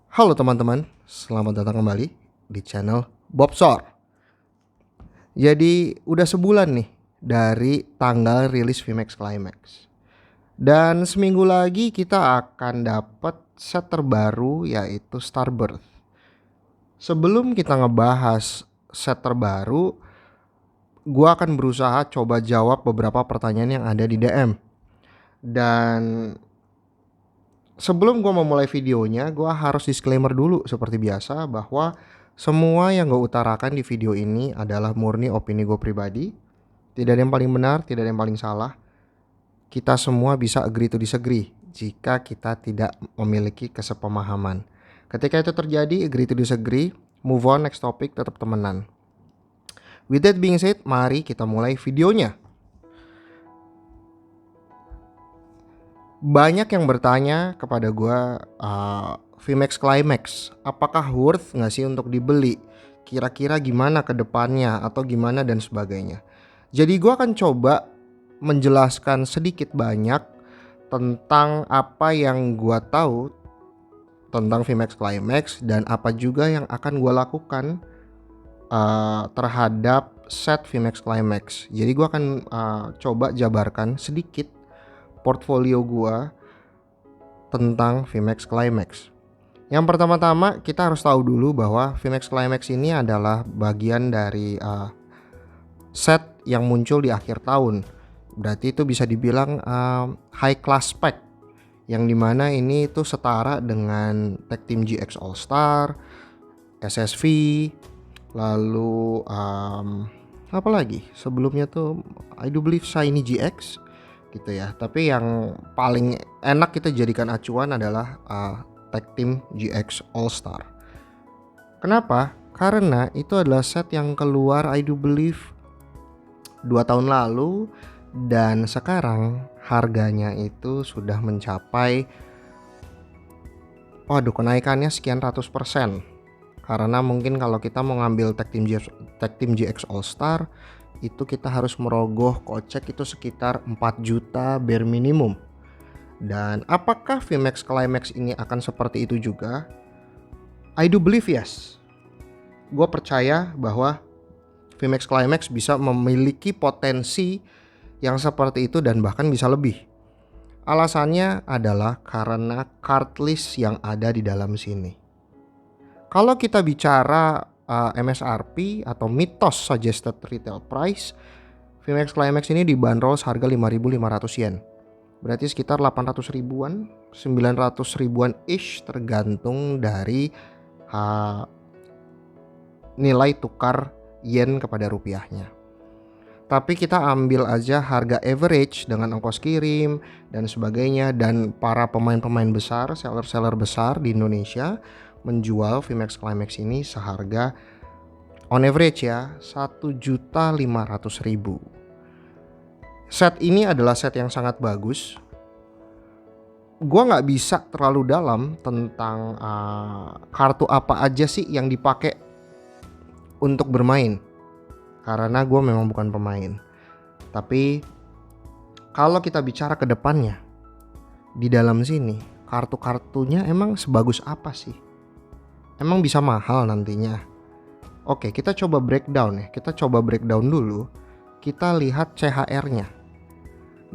Halo teman-teman, selamat datang kembali di channel Bobsor. Jadi udah sebulan nih dari tanggal rilis VMAX Climax. Dan seminggu lagi kita akan dapat set terbaru yaitu Starbirth. Sebelum kita ngebahas set terbaru, gua akan berusaha coba jawab beberapa pertanyaan yang ada di DM. Dan sebelum gue memulai videonya, gue harus disclaimer dulu seperti biasa bahwa semua yang gue utarakan di video ini adalah murni opini gue pribadi. Tidak ada yang paling benar, tidak ada yang paling salah. Kita semua bisa agree to disagree jika kita tidak memiliki kesepemahaman. Ketika itu terjadi, agree to disagree, move on, next topic, tetap temenan. With that being said, mari kita mulai videonya. Banyak yang bertanya kepada gue, VMAX Climax apakah worth gak sih untuk dibeli, kira-kira gimana ke depannya atau gimana dan sebagainya. Jadi gue akan coba menjelaskan sedikit banyak tentang apa yang gue tahu tentang VMAX Climax dan apa juga yang akan gue lakukan terhadap set VMAX Climax. Jadi gue akan coba jabarkan sedikit portfolio gua tentang VMAX Climax. Yang pertama-tama kita harus tahu dulu bahwa VMAX Climax ini adalah bagian dari set yang muncul di akhir tahun. Berarti itu bisa dibilang high class spec, yang dimana ini itu setara dengan Tech Team GX All Star, SSV, lalu apa lagi? Sebelumnya tuh I do believe Shiny GX gitu ya. Tapi yang paling enak kita jadikan acuan adalah Tech Team GX All Star. Kenapa? Karena itu adalah set yang keluar I do believe 2 tahun lalu dan sekarang harganya itu sudah mencapai kenaikannya sekian ratus persen. Karena mungkin kalau kita mau ngambil Tech Team GX All Star itu kita harus merogoh kocek itu sekitar 4 juta bare minimum. Dan apakah VMAX Climax ini akan seperti itu juga? I do believe yes. Gue percaya bahwa VMAX Climax bisa memiliki potensi yang seperti itu dan bahkan bisa lebih. Alasannya adalah karena card list yang ada di dalam sini. Kalau kita bicara MSRP atau mitos suggested retail price, VMAX Climax ini dibanderol seharga 5.500 yen. Berarti sekitar 800 ribuan, 900 ribuan ish tergantung dari nilai tukar yen kepada rupiahnya. Tapi kita ambil aja harga average dengan ongkos kirim dan sebagainya, dan para pemain-pemain besar, seller-seller besar di Indonesia menjual VMAX Climax ini seharga on average ya 1.500.000. Set ini adalah set yang sangat bagus. Gua nggak bisa terlalu dalam tentang kartu apa aja sih yang dipakai untuk bermain, karena gue memang bukan pemain. Tapi kalau kita bicara ke depannya, di dalam sini kartu-kartunya emang sebagus apa sih? Emang bisa mahal nantinya? Oke, kita coba breakdown ya. Kita coba breakdown dulu. Kita lihat CHR-nya.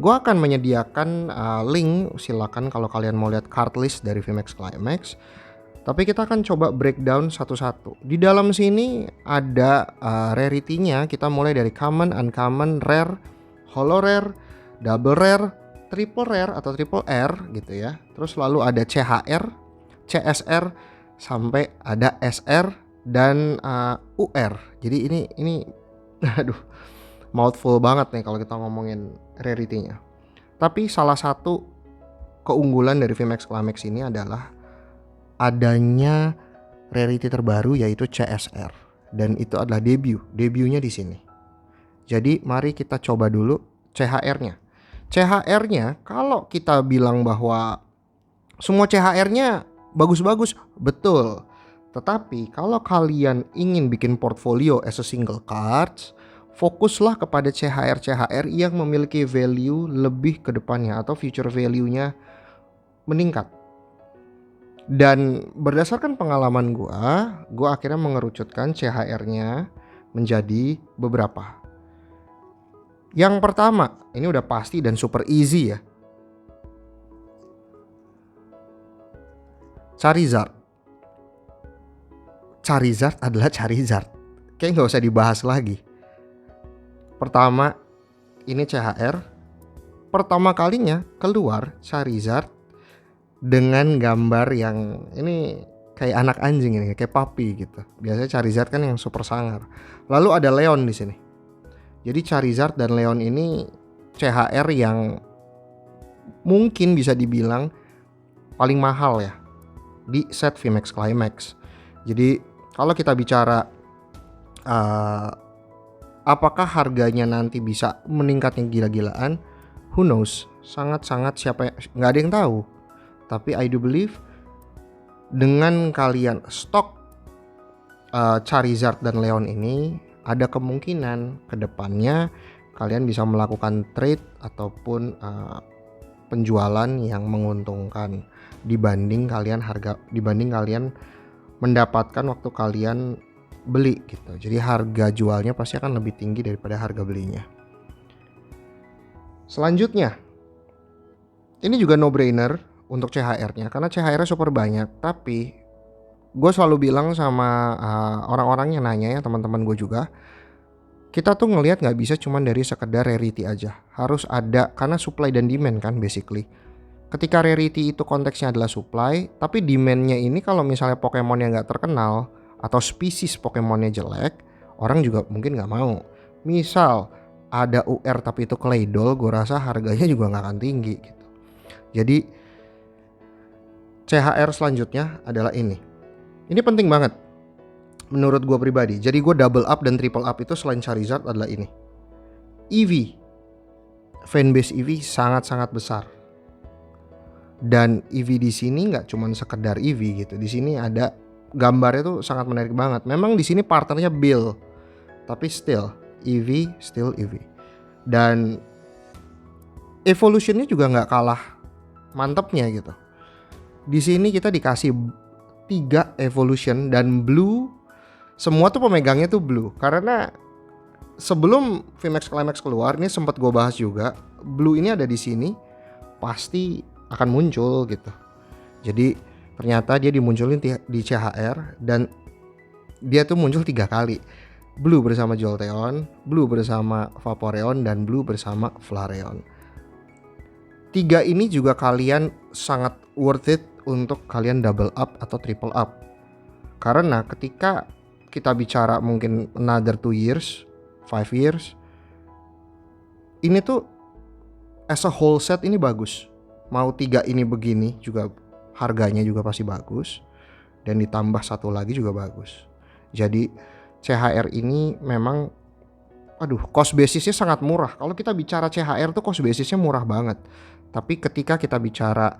Gua akan menyediakan link, silakan kalau kalian mau lihat card list dari VMAX Climax. Tapi kita akan coba breakdown satu-satu. Di dalam sini ada rarity-nya. Kita mulai dari common, uncommon, rare, holo rare, double rare, triple rare atau triple R gitu ya. Terus lalu ada CHR, CSR, sampai ada SR dan UR. Jadi ini aduh, mouthful banget nih kalau kita ngomongin rarity-nya. Tapi salah satu keunggulan dari VMAX Climax ini adalah adanya rarity terbaru yaitu CSR, dan itu adalah debutnya di sini. Jadi mari kita coba dulu CHR-nya. CHR-nya kalau kita bilang bahwa semua CHR-nya bagus-bagus, betul. Tetapi kalau kalian ingin bikin portfolio as a single cards, fokuslah kepada CHR yang memiliki value lebih ke depannya atau future value-nya meningkat. Dan berdasarkan pengalaman gua akhirnya mengerucutkan CHR-nya menjadi beberapa. Yang pertama, ini udah pasti dan super easy ya. Charizard. Charizard adalah Charizard. Kayak nggak usah dibahas lagi. Pertama, ini CHR. Pertama kalinya keluar Charizard dengan gambar yang ini kayak anak anjing ini, kayak puppy gitu. Biasanya Charizard kan yang super sangar. Lalu ada Leon di sini. Jadi Charizard dan Leon ini CHR yang mungkin bisa dibilang paling mahal ya di set VMAX Climax. Jadi kalau kita bicara apakah harganya nanti bisa meningkatnya gila-gilaan, who knows? Sangat-sangat siapa nggak ada yang tahu. Tapi I do believe dengan kalian stok Charizard dan Leon ini, ada kemungkinan kedepannya kalian bisa melakukan trade ataupun penjualan yang menguntungkan dibanding kalian mendapatkan waktu kalian beli gitu. Jadi harga jualnya pasti akan lebih tinggi daripada harga belinya. Selanjutnya, ini juga no brainer untuk CHR-nya karena CHR-nya super banyak. Tapi gue selalu bilang sama orang-orang yang nanya ya, teman-teman gue juga, kita tuh ngelihat nggak bisa cuma dari sekedar rarity aja, harus ada, karena supply dan demand kan basically. Ketika rarity itu konteksnya adalah supply, tapi demandnya ini kalau misalnya Pokemon yang nggak terkenal atau spesies Pokemonnya jelek, orang juga mungkin nggak mau. Misal ada UR tapi itu Claydol, gue rasa harganya juga nggak akan tinggi gitu. Jadi CHR selanjutnya adalah ini penting banget menurut gue pribadi. Jadi gue double up dan triple up itu selain Charizard adalah ini. EV, fanbase EV sangat-sangat besar. Dan EV di sini nggak cuma sekedar EV gitu. Di sini ada gambarnya tuh sangat menarik banget. Memang di sini partnernya Bill, tapi still EV. Dan evolutionnya juga nggak kalah mantepnya gitu. Di sini kita dikasih 3 evolution dan blue. Semua tuh pemegangnya tuh blue. Karena sebelum VMAX Climax keluar, ini sempat gue bahas juga, blue ini ada di sini pasti akan muncul gitu. Jadi ternyata dia dimunculin di CHR dan dia tuh muncul 3 kali. Blue bersama Jolteon, blue bersama Vaporeon, dan blue bersama Flareon. 3 ini juga kalian sangat worth it untuk kalian double up atau triple up. Karena ketika kita bicara mungkin another 2 years, 5 years, ini tuh as a whole set ini bagus. Mau 3 ini begini juga harganya juga pasti bagus, dan ditambah 1 lagi juga bagus. Jadi CHR ini memang cost basisnya sangat murah. Kalau kita bicara CHR tuh cost basisnya murah banget. Tapi ketika kita bicara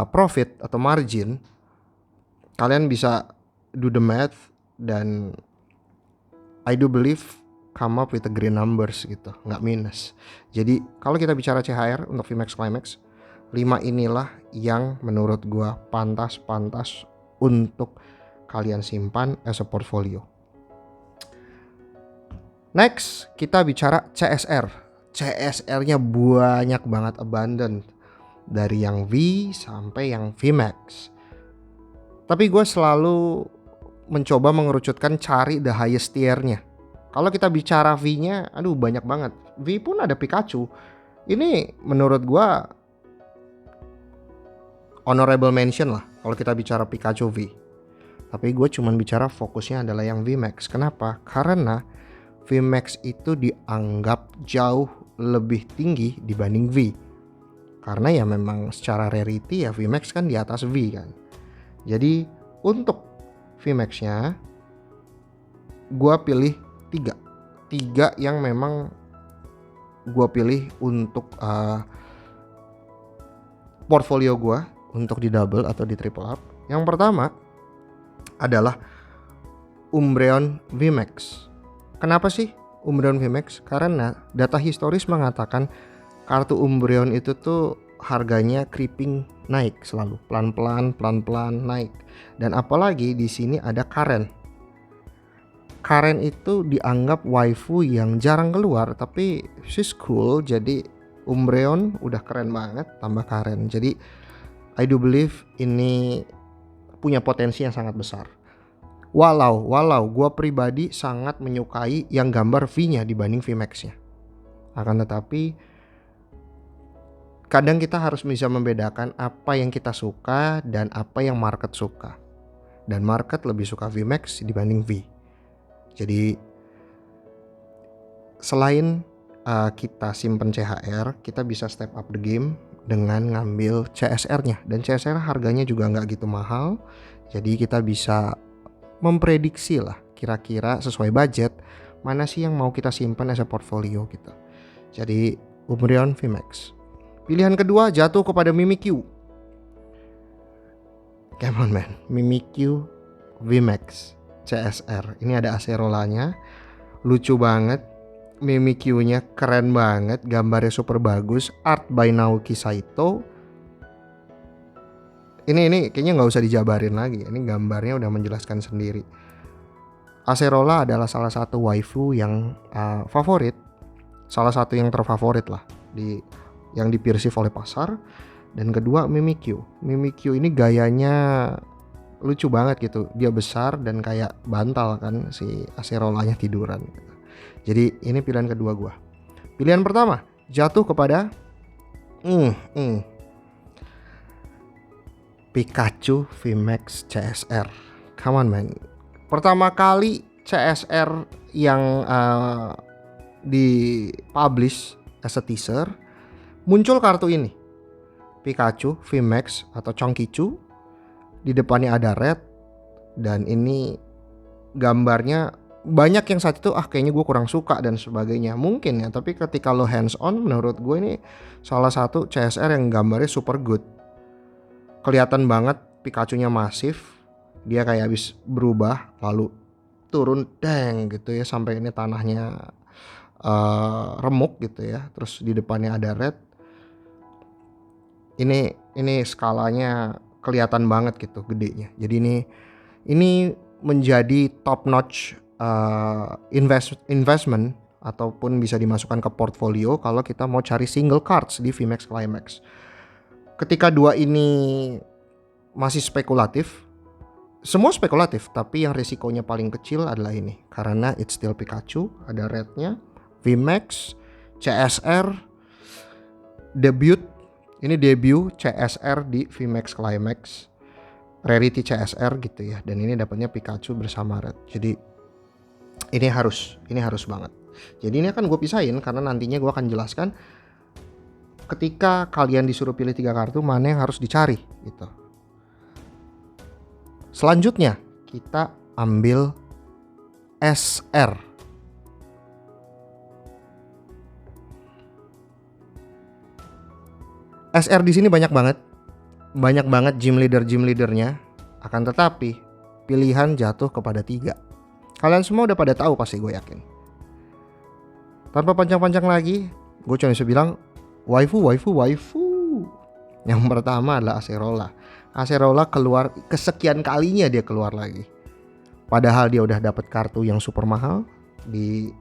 profit atau margin, kalian bisa do the math dan I do believe come up with the green numbers gitu, nggak minus. Jadi kalau kita bicara CHR untuk VMAX Climax, 5 inilah yang menurut gua pantas untuk kalian simpan as a portfolio. Next, kita bicara CSR. CSR-nya banyak banget, abundant. Dari yang V sampai yang VMAX. Tapi gue selalu mencoba mengerucutkan cari the highest tier-nya. Kalau kita bicara V-nya, banyak banget. V pun ada Pikachu. Ini menurut gue honorable mention lah kalau kita bicara Pikachu V. Tapi gue cuman bicara fokusnya adalah yang VMAX. Kenapa? Karena VMAX itu dianggap jauh lebih tinggi dibanding V. Karena ya memang secara rarity ya VMAX kan di atas V kan. Jadi untuk VMAX-nya gue pilih 3 yang memang gue pilih untuk portfolio gue untuk di double atau di triple up. Yang pertama adalah Umbreon VMAX. Kenapa sih Umbreon VMAX? Karena data historis mengatakan kartu Umbreon itu tuh harganya creeping naik selalu, pelan-pelan naik. Dan apalagi di sini ada Karen. Karen itu dianggap waifu yang jarang keluar, tapi she's cool. Jadi Umbreon udah keren banget, tambah Karen. Jadi I do believe ini punya potensi yang sangat besar. Walau gue pribadi sangat menyukai yang gambar V-nya dibanding VMAX-nya. Akan tetapi kadang kita harus bisa membedakan apa yang kita suka dan apa yang market suka. Dan market lebih suka VMAX dibanding V. Jadi selain kita simpen CHR, kita bisa step up the game dengan ngambil CSR-nya. Dan CSR harganya juga nggak gitu mahal. Jadi kita bisa memprediksi lah kira-kira sesuai budget mana sih yang mau kita simpan as a portfolio gitu. Jadi Umbreon VMAX. Pilihan kedua jatuh kepada Mimikyu. Come on man, Mimikyu VMAX CSR. Ini ada Acerolanya, lucu banget. Mimikyu-nya keren banget, gambarnya super bagus, art by Naoki Saito. Ini kayaknya nggak usah dijabarin lagi. Ini gambarnya udah menjelaskan sendiri. Acerola adalah salah satu waifu yang favorit, salah satu yang terfavorit lah yang dipersif oleh pasar. Dan kedua Mimikyu. Mimikyu ini gayanya lucu banget gitu. Dia besar dan kayak bantal kan si Acerolanya tiduran. Jadi ini pilihan kedua gua. Pilihan pertama jatuh kepada Pikachu VMAX CSR. Come on man. Pertama kali CSR yang dipublish as a teaser, muncul kartu ini. Pikachu VMAX atau Chonkichu. Di depannya ada red. Dan ini gambarnya banyak yang saat itu kayaknya gue kurang suka dan sebagainya. Mungkin ya, tapi ketika lo hands on, menurut gue ini salah satu CSR yang gambarnya super good. Kelihatan banget Pikachu-nya masif. Dia kayak habis berubah lalu turun deng gitu ya, sampai ini tanahnya remuk gitu ya. Terus di depannya ada red. Ini skalanya kelihatan banget gitu gedenya. Jadi ini menjadi top notch investment ataupun bisa dimasukkan ke portfolio kalau kita mau cari single cards di VMAX Climax. Ketika dua ini masih spekulatif, semua spekulatif, tapi yang risikonya paling kecil adalah ini karena it's still Pikachu, ada rednya, VMAX, CSR, debut CSR di VMAX Climax, rarity CSR gitu ya, dan ini dapatnya Pikachu bersama red. Jadi ini harus banget. Jadi ini akan gue pisahin karena nantinya gue akan jelaskan ketika kalian disuruh pilih 3 kartu mana yang harus dicari gitu. Selanjutnya kita ambil SR. SR di sini banyak banget gym leadernya. Akan tetapi pilihan jatuh kepada 3. Kalian semua udah pada tahu pasti, gue yakin. Tanpa panjang-panjang lagi, gue cuma bisa bilang waifu. Yang pertama adalah Acerola. Acerola keluar kesekian kalinya dia keluar lagi. Padahal dia udah dapat kartu yang super mahal di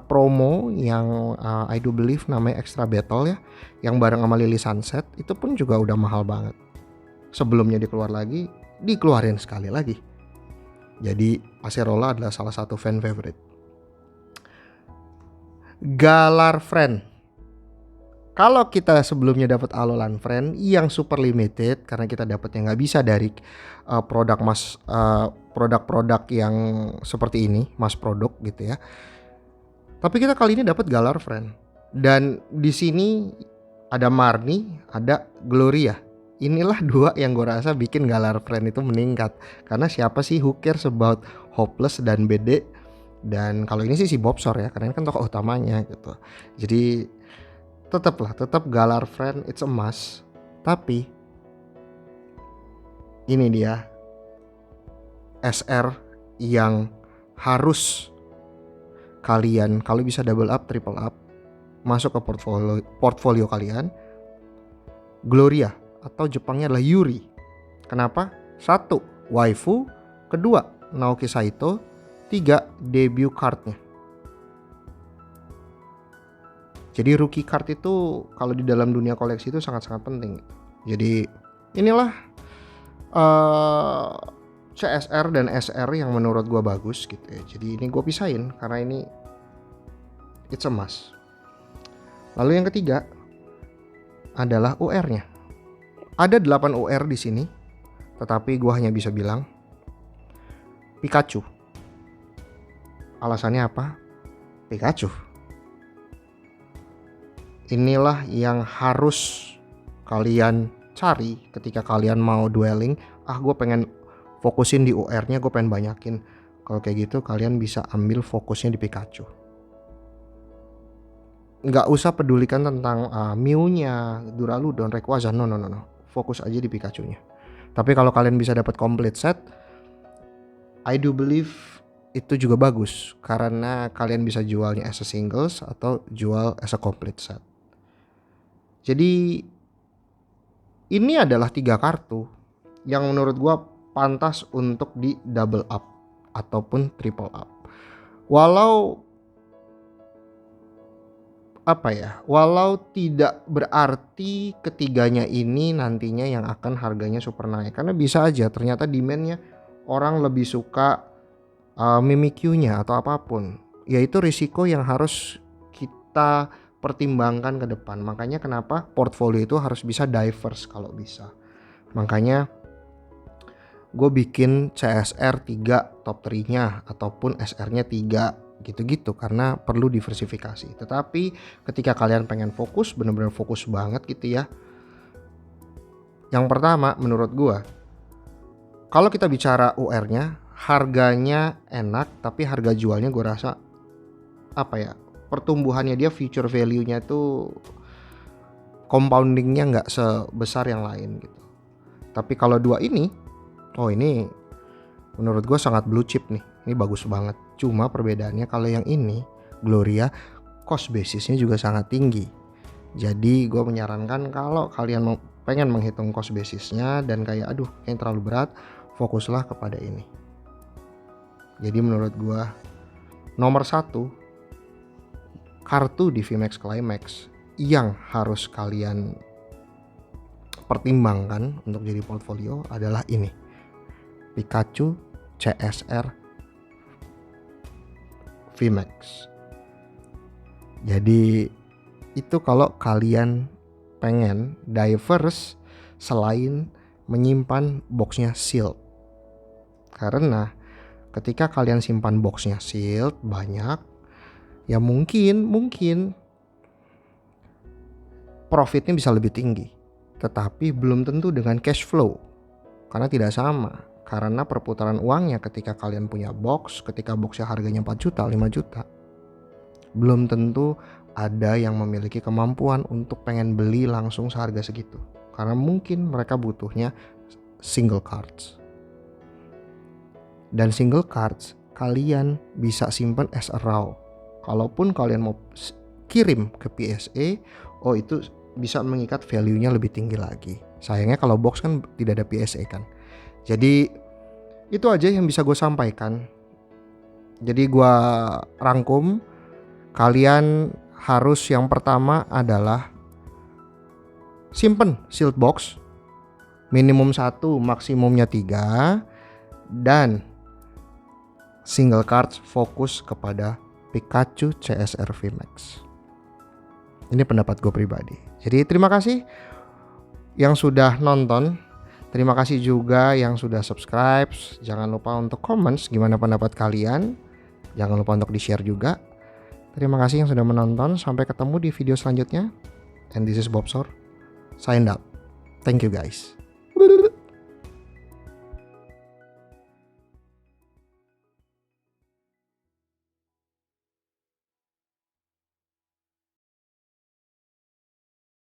promo yang I do believe namanya Extra Battle ya, yang bareng sama Lily Sunset, itu pun juga udah mahal banget. Sebelumnya dikeluar lagi, dikeluarin sekali lagi. Jadi Acerola adalah salah satu fan favorite. Galar Friend. Kalau kita sebelumnya dapat Alolan Friend yang super limited karena kita dapatnya nggak bisa dari produk-produk yang seperti ini, mass produk gitu ya. Tapi kita kali ini dapat Galar Friend. Dan di sini ada Marnie, ada Gloria. Inilah 2 yang gue rasa bikin Galar Friend itu meningkat. Karena siapa sih who cares about Hopeless dan BD. Dan kalau ini sih si Bobsor ya, karena ini kan tokoh utamanya gitu. Jadi tetap Galar Friend it's a must. Tapi ini dia SR yang harus kalian kalau bisa double up, triple up masuk ke portfolio kalian. Gloria atau Jepangnya adalah Yuri. Kenapa? 1. Waifu. 2. Naoki Saito. 3. Debut cardnya. Jadi rookie card itu kalau di dalam dunia koleksi itu sangat-sangat penting. Jadi inilah CSR dan SR yang menurut gue bagus gitu ya. Jadi ini gue pisahin karena ini it's a must. Lalu yang ketiga adalah UR-nya. Ada 8 UR di sini, tetapi gue hanya bisa bilang Pikachu. Alasannya apa? Pikachu. Inilah yang harus kalian cari ketika kalian mau dueling. Gue pengen fokusin di UR-nya, gue pengen banyakin. Kalau kayak gitu kalian bisa ambil fokusnya di Pikachu. Nggak usah pedulikan tentang Mew-nya, Duraludon, Rayquaza, no. Fokus aja di Pikachu-nya. Tapi kalau kalian bisa dapat complete set, I do believe itu juga bagus karena kalian bisa jualnya as a singles atau jual as a complete set. Jadi ini adalah 3 kartu yang menurut gua pantas untuk di double up ataupun triple up. Walau tidak berarti ketiganya ini nantinya yang akan harganya super naik. Karena bisa aja ternyata demandnya orang lebih suka Mimikyu-nya atau apapun. Yaitu risiko yang harus kita pertimbangkan ke depan. Makanya kenapa portfolio itu harus bisa diverse kalau bisa. Makanya gue bikin CSR 3 top 3-nya ataupun SR-nya 3 gitu-gitu karena perlu diversifikasi. Tetapi ketika kalian pengen fokus, bener-bener fokus banget gitu ya. Yang pertama menurut gua, kalau kita bicara UR-nya, harganya enak tapi harga jualnya gua rasa pertumbuhannya dia future value-nya tuh compounding-nya nggak sebesar yang lain gitu. Tapi kalau 2 ini, ini menurut gua sangat blue chip nih. Ini bagus banget. Cuma perbedaannya kalau yang ini Gloria cost basisnya juga sangat tinggi. Jadi gue menyarankan kalau kalian pengen menghitung cost basisnya dan kayak kayaknya terlalu berat, fokuslah kepada ini. Jadi menurut gue nomor 1 kartu di VMAX Climax yang harus kalian pertimbangkan untuk jadi portfolio adalah ini, Pikachu CSR VMAX. Jadi itu kalau kalian pengen diverse selain menyimpan boxnya sealed. Karena ketika kalian simpan boxnya sealed banyak, ya mungkin profitnya bisa lebih tinggi. Tetapi belum tentu dengan cash flow. Karena tidak sama. Karena perputaran uangnya ketika kalian punya box, ketika boxnya harganya 4 juta, 5 juta, belum tentu ada yang memiliki kemampuan untuk pengen beli langsung seharga segitu. Karena mungkin mereka butuhnya single cards. Dan single cards kalian bisa simpan as a raw. Kalaupun kalian mau kirim ke PSA, itu bisa mengikat value-nya lebih tinggi lagi. Sayangnya kalau box kan tidak ada PSA kan. Jadi itu aja yang bisa gue sampaikan. Jadi gue rangkum, kalian harus yang pertama adalah simpen sealed box, minimum 1, maksimumnya 3, dan single cards fokus kepada Pikachu CSR VMAX. Ini pendapat gue pribadi. Jadi terima kasih yang sudah nonton. Terima kasih juga yang sudah subscribe. Jangan lupa untuk comments gimana pendapat kalian. Jangan lupa untuk di-share juga. Terima kasih yang sudah menonton. Sampai ketemu di video selanjutnya. And this is Bobsor. Sign out. Thank you guys.